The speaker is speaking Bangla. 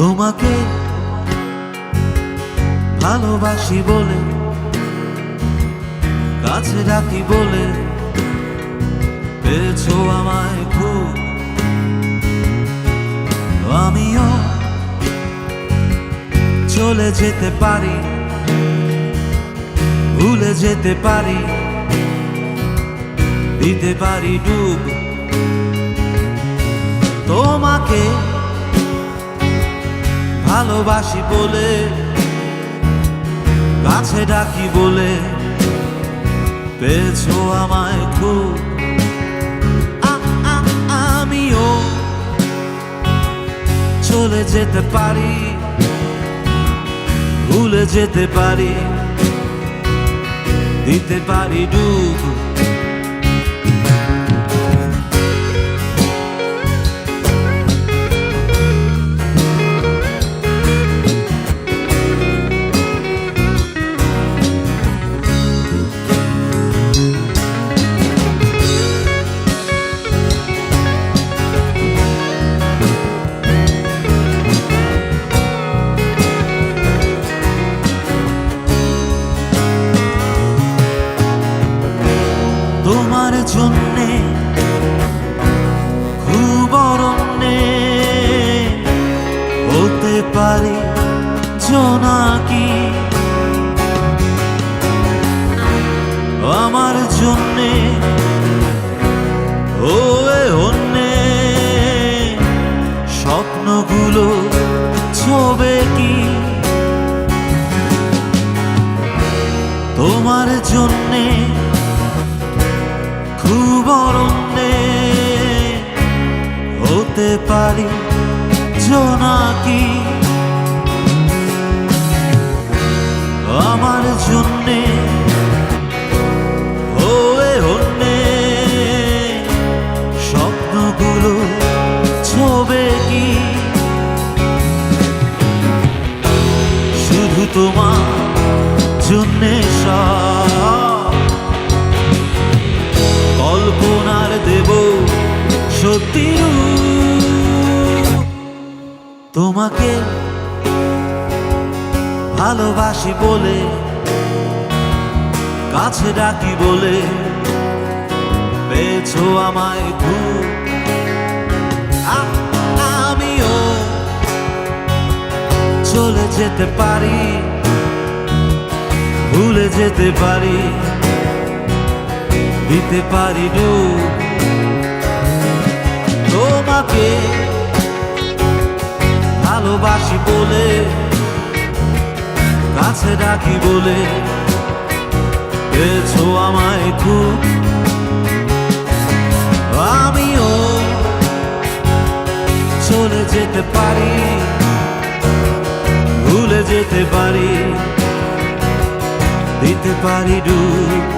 তোমাকে ভালোবাসি বলে, কাছে রাখি বলে পেয়েছো আমায় খুব। আমিও চলে যেতে পারি, ভুলে যেতে পারি, দিতে পারি ডুব। তোমাকে ভালোবাসি বলে, কাছে ডাকি বলে পেয়েছো আমায় খুব। আমিও চলে যেতে পারি, ভুলে যেতে পারি, দিতে পারি ডুব। তোমার জন্যে খুব অরণ্যে হতে পারি জোনাকি, আমার জন্যে ওয়ে অন্যে স্বপ্নগুলো ছবে কি। তোমার জন্যে খুব অরণ্যে হতে পারি জোনাকি, আমার জন্যে ওয়ে অন্যে স্বপ্নগুলো ছবে কি। শুধু তোমার জন্যে কল্পনার দেব সত্যি রূপ। তোমাকে ভালোবাসি বলে, কাছে ডাকি বলে পেয়েছো আমায় খুব। আমিও চলে যেতে পারি, ভুলে যেতে পারি, দিতে পারি ডুব। তোমাকে ভালোবাসি বলে, কাছে ডাকি বলে পেয়েছো আমায় খুব। আমিও চলে যেতে পারি, ভুলে যেতে পারি, দিতে পারি ডুব।